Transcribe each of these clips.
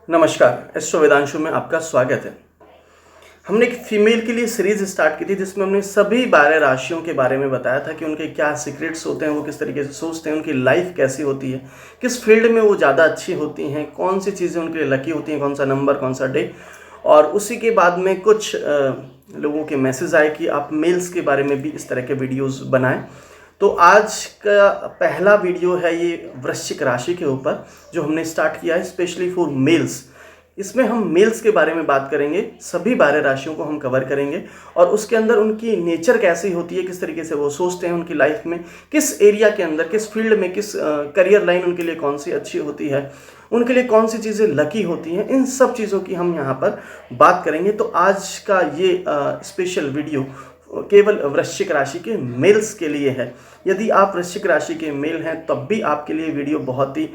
नमस्कार, एस्ट्रो वेदांशु में आपका स्वागत है। हमने एक फीमेल के लिए सीरीज स्टार्ट की थी जिसमें हमने सभी 12 राशियों के बारे में बताया था कि उनके क्या सीक्रेट्स होते हैं, वो किस तरीके से सोचते हैं, उनकी लाइफ कैसी होती है, किस फील्ड में वो ज़्यादा अच्छी होती हैं, कौन सी चीज़ें उनके लिए लकी होती हैं, कौन सा नंबर, कौन सा डे। और उसी के बाद में कुछ लोगों के मैसेज आए कि आप मेल्स के बारे में भी इस तरह के वीडियोज़ बनाएं। तो आज का पहला वीडियो है ये वृश्चिक राशि के ऊपर जो हमने स्टार्ट किया है स्पेशली फॉर मेल्स। इसमें हम मेल्स के बारे में बात करेंगे, सभी 12 राशियों को हम कवर करेंगे और उसके अंदर उनकी नेचर कैसी होती है, किस तरीके से वो सोचते हैं, उनकी लाइफ में किस एरिया के अंदर, किस फील्ड में, किस करियर लाइन उनके लिए कौन सी अच्छी होती है, उनके लिए कौन सी चीज़ें लकी होती हैं, इन सब चीज़ों की हम यहाँ पर बात करेंगे। तो आज का ये स्पेशल वीडियो केवल वृश्चिक राशि के मेल्स के लिए है। यदि आप वृश्चिक राशि के मेल हैं तब भी आपके लिए वीडियो बहुत ही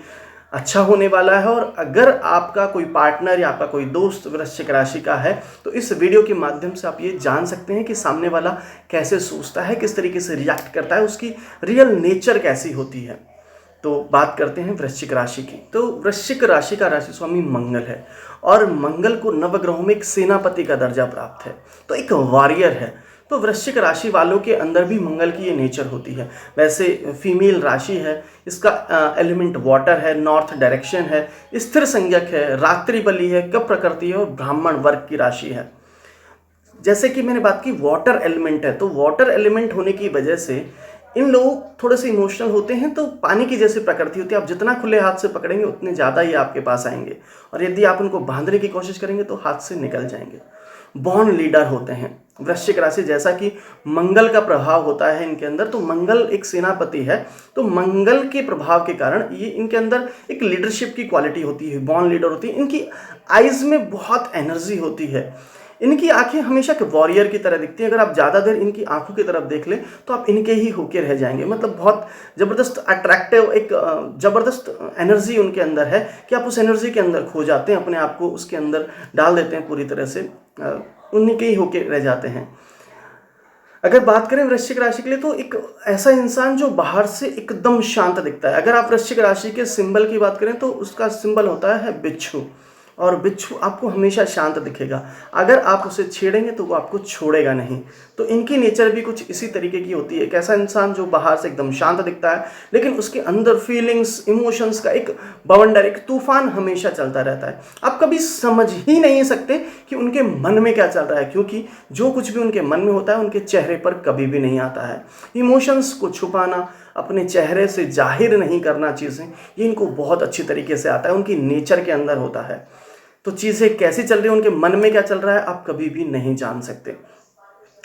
अच्छा होने वाला है। और अगर आपका कोई पार्टनर या आपका कोई दोस्त वृश्चिक राशि का है तो इस वीडियो के माध्यम से आप ये जान सकते हैं कि सामने वाला कैसे सोचता है, किस तरीके से रिएक्ट करता है, उसकी रियल नेचर कैसी होती है। तो बात करते हैं वृश्चिक राशि की। तो वृश्चिक राशि का राशि स्वामी मंगल है और मंगल को नवग्रहों में एक सेनापति का दर्जा प्राप्त है, तो एक वॉरियर है। तो वृश्चिक राशि वालों के अंदर भी मंगल की ये नेचर होती है। वैसे फीमेल राशि है, इसका एलिमेंट वाटर है, नॉर्थ डायरेक्शन है, स्थिर संज्ञक है, रात्रि बली है, कप प्रकृति है और ब्राह्मण वर्ग की राशि है। जैसे कि मैंने बात की वाटर एलिमेंट है, तो वाटर एलिमेंट होने की वजह से इन लोग थोड़े से इमोशनल होते हैं। तो पानी की जैसी प्रकृति होती है, आप जितना खुले हाथ से पकड़ेंगे उतने ज़्यादा ही आपके पास आएंगे और यदि आप उनको बांधने की कोशिश करेंगे तो हाथ से निकल जाएंगे। बॉर्न लीडर होते हैं वृश्चिक राशि, जैसा कि मंगल का प्रभाव होता है इनके अंदर, तो मंगल एक सेनापति है। तो मंगल के प्रभाव के कारण ये इनके अंदर एक लीडरशिप की क्वालिटी होती है, बॉर्न लीडर होती है। इनकी आइज में बहुत एनर्जी होती है, इनकी आंखें हमेशा के वॉरियर की तरह दिखती हैं। अगर आप ज़्यादा देर इनकी आंखों की तरफ देख लें तो आप इनके ही होके रह जाएंगे। मतलब बहुत ज़बरदस्त अट्रैक्टिव, एक ज़बरदस्त एनर्जी उनके अंदर है कि आप उस एनर्जी के अंदर खो जाते हैं, अपने आप को उसके अंदर डाल देते हैं, पूरी तरह से उन्हीं के ही होके रह जाते हैं। अगर बात करें वृश्चिक राशि के लिए तो एक ऐसा इंसान जो बाहर से एकदम शांत दिखता है। अगर आप वृश्चिक राशि के सिंबल की बात करें तो उसका सिंबल होता है बिच्छू, और बिच्छू आपको हमेशा शांत दिखेगा। अगर आप उसे छेड़ेंगे तो वो आपको छोड़ेगा नहीं। तो इनकी नेचर भी कुछ इसी तरीके की होती है। एक ऐसा इंसान जो बाहर से एकदम शांत दिखता है लेकिन उसके अंदर फीलिंग्स, इमोशंस का एक बवंडर, एक तूफान हमेशा चलता रहता है। आप कभी समझ ही नहीं सकते कि उनके मन में क्या चल रहा है, क्योंकि जो कुछ भी उनके मन में होता है उनके चेहरे पर कभी भी नहीं आता है। इमोशंस को छुपाना, अपने चेहरे से जाहिर नहीं करना चीज़ें, ये इनको बहुत अच्छी तरीके से आता है, उनकी नेचर के अंदर होता है। तो चीज़ें कैसी चल रही है, उनके मन में क्या चल रहा है, आप कभी भी नहीं जान सकते।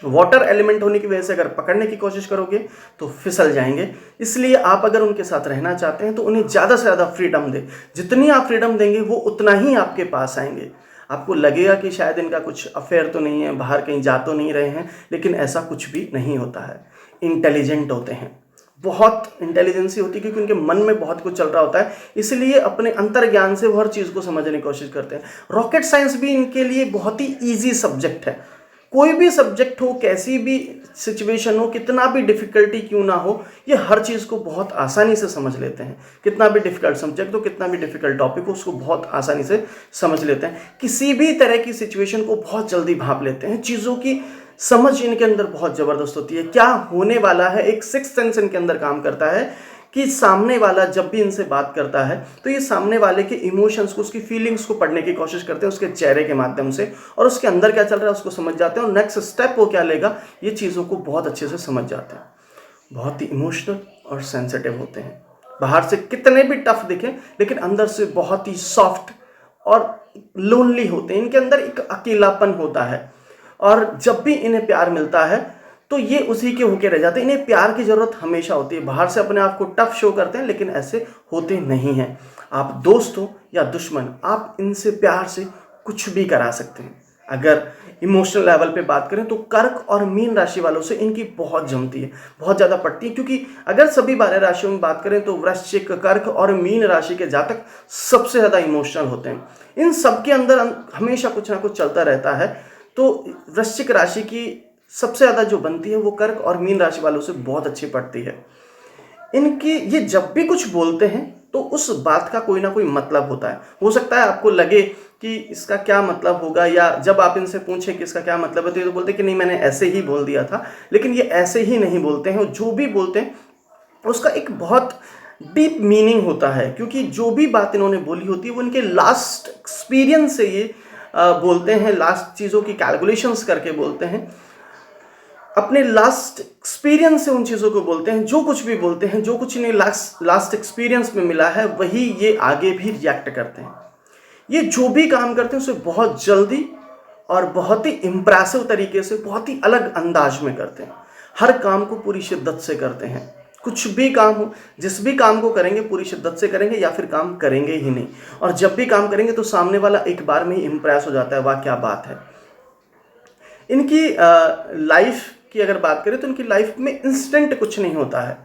वाटर एलिमेंट होने की वजह से अगर पकड़ने की कोशिश करोगे तो फिसल जाएंगे। इसलिए आप अगर उनके साथ रहना चाहते हैं तो उन्हें ज़्यादा से ज़्यादा फ्रीडम दें। जितनी आप फ्रीडम देंगे वो उतना ही आपके पास आएंगे। आपको लगेगा कि शायद इनका कुछ अफेयर तो नहीं है, बाहर कहीं जा तो नहीं रहे हैं, लेकिन ऐसा कुछ भी नहीं होता है। इंटेलिजेंट होते हैं, बहुत इंटेलिजेंसी होती है, क्योंकि उनके मन में बहुत कुछ चल रहा होता है, इसलिए अपने अंतर्ज्ञान से वो हर चीज़ को समझने की कोशिश करते हैं। रॉकेट साइंस भी इनके लिए बहुत ही ईजी सब्जेक्ट है। कोई भी सब्जेक्ट हो, कैसी भी सिचुएशन हो, कितना भी डिफिकल्टी क्यों ना हो, ये हर चीज़ को बहुत आसानी से समझ लेते हैं। कितना भी डिफिकल्ट सब्जेक्ट हो, कितना भी डिफिकल्ट टॉपिक हो, उसको बहुत आसानी से समझ लेते हैं। किसी भी तरह की सिचुएशन को बहुत जल्दी भांप लेते हैं। चीज़ों की समझ इनके अंदर बहुत ज़बरदस्त होती है। क्या होने वाला है, एक सिक्स्थ सेंस इनके अंदर काम करता है कि सामने वाला जब भी इनसे बात करता है तो ये सामने वाले के इमोशंस को, उसकी फीलिंग्स को पढ़ने की कोशिश करते हैं उसके चेहरे के माध्यम से, और उसके अंदर क्या चल रहा है उसको समझ जाते हैं और नेक्स्ट स्टेप वो क्या लेगा ये चीज़ों को बहुत अच्छे से समझ जाते हैं। बहुत ही इमोशनल और सेंसिटिव होते हैं। बाहर से कितने भी टफ दिखें लेकिन अंदर से बहुत ही सॉफ्ट और लोनली होते हैं। इनके अंदर एक अकेलापन होता है और जब भी इन्हें प्यार मिलता है तो ये उसी के होके रह जाते हैं। इन्हें प्यार की ज़रूरत हमेशा होती है। बाहर से अपने आप को टफ शो करते हैं लेकिन ऐसे होते नहीं हैं। आप दोस्त हो या दुश्मन, आप इनसे प्यार से कुछ भी करा सकते हैं। अगर इमोशनल लेवल पे बात करें तो कर्क और मीन राशि वालों से इनकी बहुत जमती है, बहुत ज़्यादा पड़ती है। क्योंकि अगर सभी 12 राशियों में बात करें तो वृश्चिक, कर्क और मीन राशि के जातक सबसे ज़्यादा इमोशनल होते हैं। इन सब के अंदर हमेशा कुछ ना कुछ चलता रहता है। तो वृश्चिक राशि की सबसे ज़्यादा जो बनती है वो कर्क और मीन राशि वालों से बहुत अच्छी पड़ती है। इनकी ये जब भी कुछ बोलते हैं तो उस बात का कोई ना कोई मतलब होता है। हो सकता है आपको लगे कि इसका क्या मतलब होगा, या जब आप इनसे पूछें कि इसका क्या मतलब है तो ये तो बोलते हैं कि नहीं मैंने ऐसे ही बोल दिया था, लेकिन ये ऐसे ही नहीं बोलते हैं। और जो भी बोलते हैं उसका एक बहुत डीप मीनिंग होता है, क्योंकि जो भी बात इन्होंने बोली होती है वो इनके लास्ट एक्सपीरियंस से ये बोलते हैं, लास्ट चीज़ों की कैलकुलेशंस करके बोलते हैं, अपने लास्ट एक्सपीरियंस से उन चीज़ों को बोलते हैं। जो कुछ भी बोलते हैं, जो कुछ इन्हें लास्ट एक्सपीरियंस में मिला है वही ये आगे भी रिएक्ट करते हैं। ये जो भी काम करते हैं उसे बहुत जल्दी और बहुत ही इम्प्रेसिव तरीके से, बहुत ही अलग अंदाज में करते हैं। हर काम को पूरी शिद्दत से करते हैं। कुछ भी काम हो, जिस भी काम को करेंगे पूरी शिद्दत से करेंगे या फिर काम करेंगे ही नहीं। और जब भी काम करेंगे तो सामने वाला एक बार में ही इम्प्रेस हो जाता है, वाह क्या बात है। इनकी लाइफ की अगर बात करें तो इनकी लाइफ में इंस्टेंट कुछ नहीं होता है।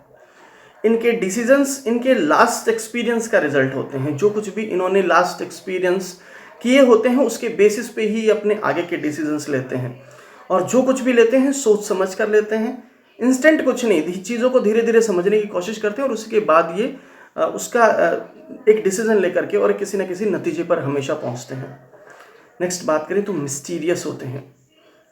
इनके डिसीजंस इनके लास्ट एक्सपीरियंस का रिजल्ट होते हैं। जो कुछ भी इन्होंने लास्ट एक्सपीरियंस किए होते हैं उसके बेसिस पे ही अपने आगे के डिसीजंस लेते हैं। और जो कुछ भी लेते हैं सोच समझ कर लेते हैं, इंस्टेंट कुछ नहीं, चीज़ों को धीरे धीरे समझने की कोशिश करते हैं और उसके बाद ये उसका एक डिसीजन लेकर के और किसी न किसी नतीजे पर हमेशा पहुंचते हैं। नेक्स्ट बात करें तो मिस्टीरियस होते हैं।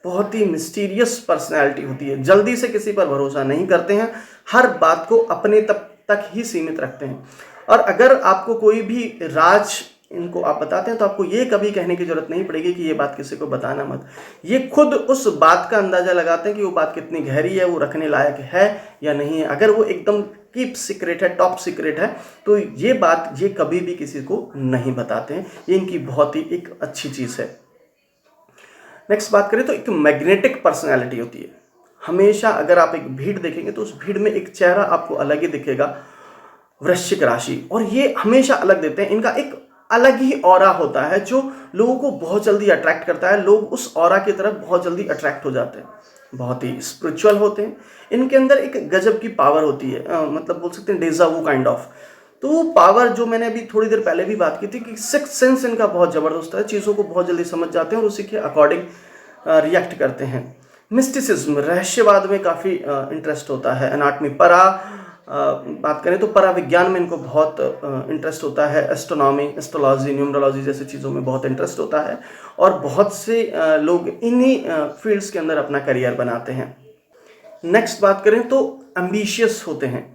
बहुत ही मिस्टीरियस पर्सनैलिटी होती है। जल्दी से किसी पर भरोसा नहीं करते हैं, हर बात को अपने तक ही सीमित रखते हैं। और अगर आपको कोई भी राज इनको आप बताते हैं तो आपको ये कभी कहने की जरूरत नहीं पड़ेगी कि ये बात किसी को बताना मत। ये खुद उस बात का अंदाजा लगाते हैं कि वो बात कितनी गहरी है, वो रखने लायक है या नहीं है। अगर वो एकदम कीप सीक्रेट है, टॉप सीक्रेट है, तो ये बात ये कभी भी किसी को नहीं बताते हैं। ये इनकी बहुत ही एक अच्छी चीज़ है। नेक्स्ट बात करें तो एक मैग्नेटिक पर्सनैलिटी होती है। हमेशा अगर आप एक भीड़ देखेंगे तो उस भीड़ में एक चेहरा आपको अलग ही दिखेगा, वृश्चिक राशि। और ये हमेशा अलग देते हैं। इनका एक अलग ही ऑरा होता है जो लोगों को बहुत जल्दी अट्रैक्ट करता है। लोग उस ऑरा की तरफ बहुत जल्दी अट्रैक्ट हो जाते हैं। बहुत ही स्पिरिचुअल होते हैं। इनके अंदर एक गजब की पावर होती है, मतलब बोल सकते हैं डेजा वू काइंड ऑफ। तो वो पावर जो मैंने अभी थोड़ी देर पहले भी बात की थी कि सिक्स्थ सेंस इनका बहुत ज़बरदस्त है। चीज़ों को बहुत जल्दी समझ जाते हैं और उसी के अकॉर्डिंग रिएक्ट करते हैं। मिस्टिसिज्म, रहस्यवाद में काफ़ी इंटरेस्ट होता है। एनाटमी, बात करें तो पराविज्ञान में इनको बहुत इंटरेस्ट होता है। एस्ट्रोनॉमी, एस्ट्रोलॉजी, न्यूमरोलॉजी जैसी चीज़ों में बहुत इंटरेस्ट होता है। और बहुत से लोग इन्हीं फील्ड्स के अंदर अपना करियर बनाते हैं। नेक्स्ट बात करें तो एम्बिशियस होते हैं।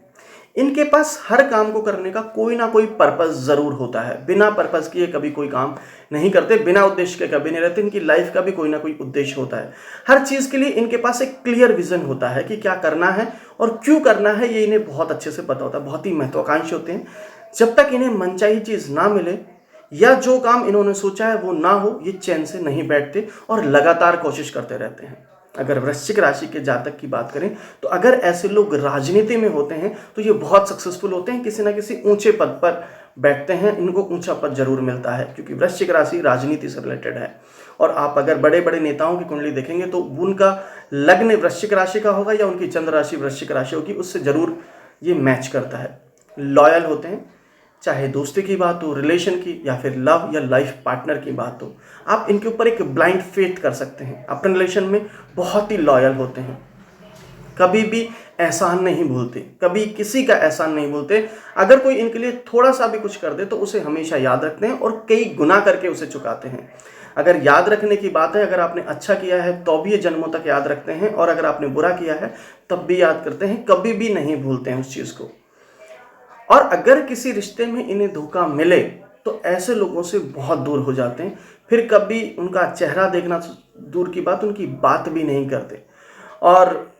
इनके पास हर काम को करने का कोई ना कोई पर्पस ज़रूर होता है। बिना पर्पस किए कभी कोई काम नहीं करते, बिना उद्देश्य के कभी नहीं रहते। इनकी लाइफ का भी कोई ना कोई उद्देश्य होता है। हर चीज़ के लिए इनके पास एक क्लियर विजन होता है कि क्या करना है और क्यों करना है, ये इन्हें बहुत अच्छे से पता होता है। बहुत ही महत्वाकांक्षी होते हैं। जब तक इन्हें मनचाही चीज़ ना मिले या जो काम इन्होंने सोचा है वो ना हो, ये चैन से नहीं बैठते और लगातार कोशिश करते रहते हैं। अगर वृश्चिक राशि के जातक की बात करें तो अगर ऐसे लोग राजनीति में होते हैं तो ये बहुत सक्सेसफुल होते हैं, किसी ना किसी ऊंचे पद पर बैठते हैं। इनको ऊंचा पद जरूर मिलता है क्योंकि वृश्चिक राशि राजनीति से रिलेटेड है। और आप अगर बड़े बड़े नेताओं की कुंडली देखेंगे तो उनका लग्न वृश्चिक राशि का होगा या उनकी चंद्र राशि वृश्चिक राशि होगी, उससे जरूर ये मैच करता है। लॉयल होते हैं, चाहे दोस्ती की बात हो, रिलेशन की, या फिर लव या लाइफ पार्टनर की बात हो, आप इनके ऊपर एक ब्लाइंड फेथ कर सकते हैं। अपने रिलेशन में बहुत ही लॉयल होते हैं, कभी भी एहसान नहीं भूलते, कभी किसी का एहसान नहीं भूलते। अगर कोई इनके लिए थोड़ा सा भी कुछ कर दे तो उसे हमेशा याद रखते हैं और कई गुना करके उसे चुकाते हैं। अगर याद रखने की बात है, अगर आपने अच्छा किया है तो भी ये जन्मों तक याद रखते हैं, और अगर आपने बुरा किया है तब भी याद करते हैं, कभी भी नहीं भूलते हैं उस चीज़ को। और अगर किसी रिश्ते में इन्हें धोखा मिले तो ऐसे लोगों से बहुत दूर हो जाते हैं। फिर कभी उनका चेहरा देखना दूर की बात, उनकी बात भी नहीं करते। और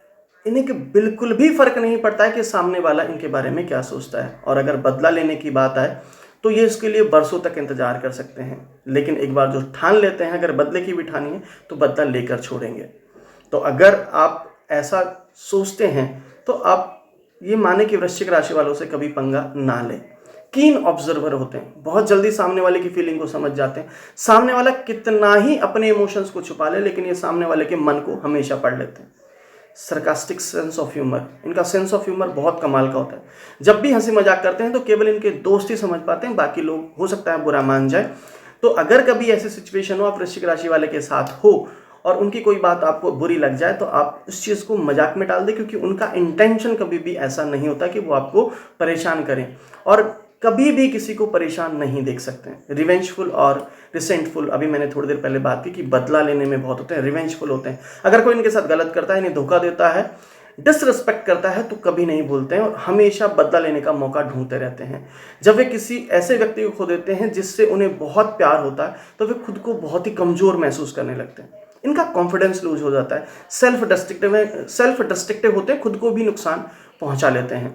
इन्हें बिल्कुल भी फर्क नहीं पड़ता है कि सामने वाला इनके बारे में क्या सोचता है। और अगर बदला लेने की बात आए तो ये इसके लिए बरसों तक इंतजार कर सकते हैं, लेकिन एक बार जो ठान लेते हैं, अगर बदले की भी ठानी है तो बदला लेकर छोड़ेंगे। तो अगर आप ऐसा सोचते हैं तो आप ये माने कि वृश्चिक राशि वालों से कभी पंगा ना लें। कीन ऑब्जर्वर होते हैं, बहुत जल्दी सामने वाले की फीलिंग को समझ जाते हैं। सामने वाला कितना ही अपने इमोशंस को छुपा ले, लेकिन ये सामने वाले के मन को हमेशा पढ़ लेते हैं। सरकास्टिक सेंस ऑफ ह्यूमर, इनका सेंस ऑफ ह्यूमर बहुत कमाल का होता है। जब भी हंसी मजाक करते हैं तो केवल इनके दोस्त ही समझ पाते हैं, बाकी लोग हो सकता है बुरा मान जाए। तो अगर कभी ऐसी सिचुएशन हो आप वृश्चिक राशि वाले के साथ हो और उनकी कोई बात आपको बुरी लग जाए तो आप उस चीज़ को मजाक में डाल दें, क्योंकि उनका इंटेंशन कभी भी ऐसा नहीं होता कि वो आपको परेशान करें, और कभी भी किसी को परेशान नहीं देख सकते हैं। रिवेंजफुल और रिसेंटफुल, अभी मैंने थोड़ी देर पहले बात की कि बदला लेने में बहुत होते हैं, रिवेंजफुल होते हैं। अगर कोई इनके साथ गलत करता है, इन्हें धोखा देता है, डिसरिस्पेक्ट करता है, तो कभी नहीं भूलते हैं और हमेशा बदला लेने का मौका ढूंढते रहते हैं। जब वे किसी ऐसे व्यक्ति को खो देते हैं जिससे उन्हें बहुत प्यार होता है, तो वे खुद को बहुत ही कमज़ोर महसूस करने लगते हैं। इनका कॉन्फिडेंस लूज हो जाता है, सेल्फ डिस्ट्रक्टिव होते हैं, खुद को भी नुकसान पहुंचा लेते हैं।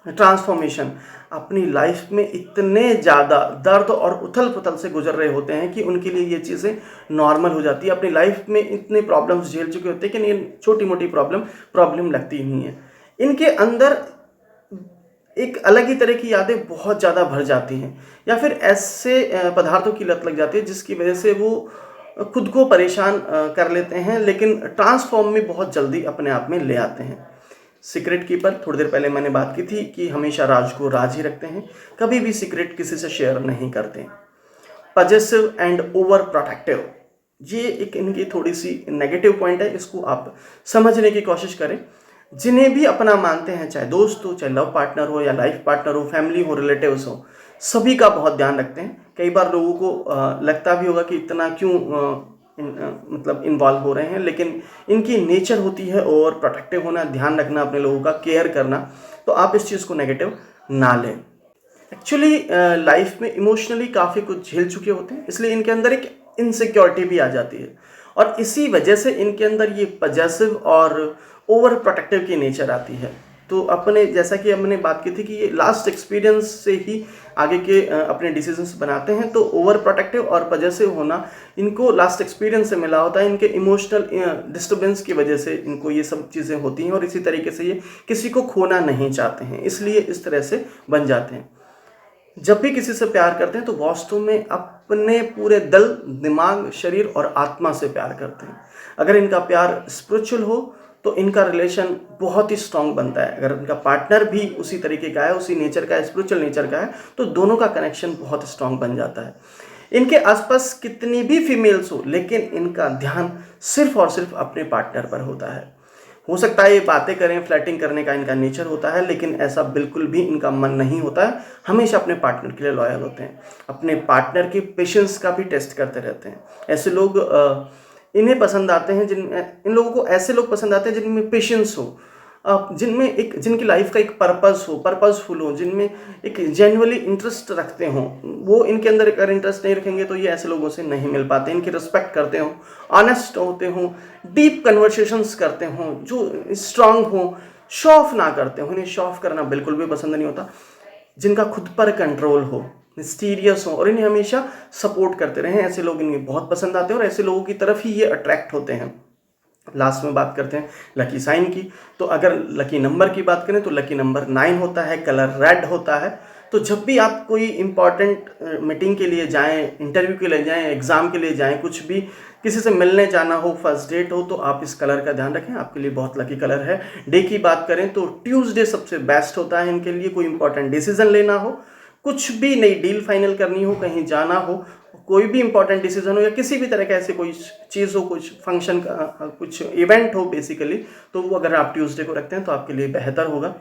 ट्रांसफॉर्मेशन, अपनी लाइफ में इतने ज़्यादा दर्द और उथल पुथल से गुजर रहे होते हैं कि उनके लिए ये चीज़ें नॉर्मल हो जाती है। अपनी लाइफ में इतने प्रॉब्लम्स झेल चुके होते हैं कि ये छोटी मोटी प्रॉब्लम लगती ही नहीं है। इनके अंदर एक अलग ही तरह की यादें बहुत ज़्यादा भर जाती हैं, या फिर ऐसे पदार्थों की लत लग जाती है जिसकी वजह से वो खुद को परेशान कर लेते हैं, लेकिन ट्रांसफॉर्म में बहुत जल्दी अपने आप में ले आते हैं। सीक्रेट कीपर, थोड़ी देर पहले मैंने बात की थी कि हमेशा राज को राज ही रखते हैं, कभी भी सीक्रेट किसी से शेयर नहीं करते। पजेसिव एंड ओवर प्रोटेक्टिव, ये एक इनकी थोड़ी सी नेगेटिव पॉइंट है, इसको आप समझने की कोशिश करें। जिन्हें भी अपना मानते हैं, चाहे दोस्त हो, चाहे लव पार्टनर हो या लाइफ पार्टनर हो, फैमिली हो, रिलेटिव्स हो, सभी का बहुत ध्यान रखते हैं। कई बार लोगों को लगता भी होगा कि इतना क्यों मतलब इन्वॉल्व हो रहे हैं, लेकिन इनकी नेचर होती है और प्रोटेक्टिव होना, ध्यान रखना, अपने लोगों का केयर करना, तो आप इस चीज़ को नेगेटिव ना लें। एक्चुअली लाइफ में इमोशनली काफ़ी कुछ झेल चुके होते हैं, इसलिए इनके अंदर एक इनसिक्योरिटी भी आ जाती है, और इसी वजह से इनके अंदर ये पजेसिव और ओवर प्रोटेक्टिव की नेचर आती है। तो अपने, जैसा कि हमने बात की थी कि ये लास्ट एक्सपीरियंस से ही आगे के अपने डिसीजंस बनाते हैं, तो ओवर प्रोटेक्टिव और पजेसिव होना इनको लास्ट एक्सपीरियंस से मिला होता है। इनके इमोशनल डिस्टर्बेंस की वजह से इनको ये सब चीज़ें होती हैं, और इसी तरीके से ये किसी को खोना नहीं चाहते हैं, इसलिए इस तरह से बन जाते हैं। जब भी किसी से प्यार करते हैं तो वास्तव में अपने पूरे दिल, दिमाग, शरीर और आत्मा से प्यार करते हैं। अगर इनका प्यार स्पिरिचुअल हो तो इनका रिलेशन बहुत ही स्ट्रांग बनता है। अगर इनका पार्टनर भी उसी तरीके का है, उसी नेचर का है, स्पिरिचुअल नेचर का है, तो दोनों का कनेक्शन बहुत स्ट्रांग बन जाता है। इनके आसपास कितनी भी फीमेल्स हो, लेकिन इनका ध्यान सिर्फ और सिर्फ अपने पार्टनर पर होता है। हो सकता है ये बातें करें, फ्लर्टिंग करने का इनका नेचर होता है, लेकिन ऐसा बिल्कुल भी इनका मन नहीं होता है। हमेशा अपने पार्टनर के लिए लॉयल होते हैं, अपने पार्टनर के पेशेंस का भी टेस्ट करते रहते हैं। ऐसे लोग इन्हें पसंद आते हैं, इन लोगों को ऐसे लोग पसंद आते हैं जिनमें पेशेंस हो, जिनकी लाइफ का एक पर्पसफुल हो, जिनमें एक जेन्युइनली इंटरेस्ट रखते हों। वो इनके अंदर अगर इंटरेस्ट नहीं रखेंगे तो ये ऐसे लोगों से नहीं मिल पाते। इनकी रिस्पेक्ट करते हों, ऑनेस्ट होते हों, डीप कन्वर्सेशंस करते हों, जो स्ट्रांग हों, शो ऑफ ना करते हों। इन्हें शो ऑफ करना बिल्कुल भी पसंद नहीं होता। जिनका खुद पर कंट्रोल हो, मिस्टीरियस हो और इन्हें हमेशा सपोर्ट करते रहें, ऐसे लोग इन्हें बहुत पसंद आते हैं और ऐसे लोगों की तरफ ही ये अट्रैक्ट होते हैं। लास्ट में बात करते हैं लकी साइन की। तो अगर लकी नंबर की बात करें तो लकी नंबर 9 होता है, कलर रेड होता है। तो जब भी आप कोई इंपॉर्टेंट मीटिंग के लिए जाएं, इंटरव्यू के लिए जाएं, एग्ज़ाम के लिए जाएं, कुछ भी किसी से मिलने जाना हो, फर्स्ट डेट हो, तो आप इस कलर का ध्यान रखें, आपके लिए बहुत लकी कलर है। डे की बात करें तो ट्यूसडे सबसे बेस्ट होता है इनके लिए। कोई इंपॉर्टेंट डिसीजन लेना हो, कुछ भी नई डील फाइनल करनी हो, कहीं जाना हो, कोई भी इंपॉर्टेंट डिसीजन हो या किसी भी तरह का ऐसे कोई चीज़ हो, कुछ फंक्शन का कुछ इवेंट हो बेसिकली, तो वो अगर आप ट्यूसडे को रखते हैं तो आपके लिए बेहतर होगा।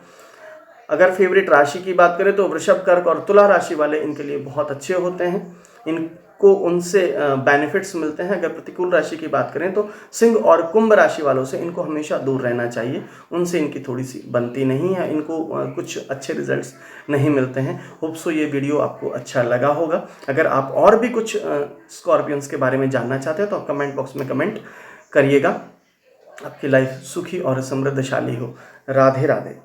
अगर फेवरेट राशि की बात करें तो वृषभ, कर्क और तुला राशि वाले इनके लिए बहुत अच्छे होते हैं, इनको उनसे बेनिफिट्स मिलते हैं। अगर प्रतिकूल राशि की बात करें तो सिंह और कुंभ राशि वालों से इनको हमेशा दूर रहना चाहिए, उनसे इनकी थोड़ी सी बनती नहीं है, इनको कुछ अच्छे रिजल्ट्स नहीं मिलते हैं। होप सो ये वीडियो आपको अच्छा लगा होगा। अगर आप और भी कुछ स्कॉर्पियंस के बारे में जानना चाहते हैं तो आप कमेंट बॉक्स में कमेंट करिएगा। आपकी लाइफ सुखी और समृद्धशाली हो। राधे राधे।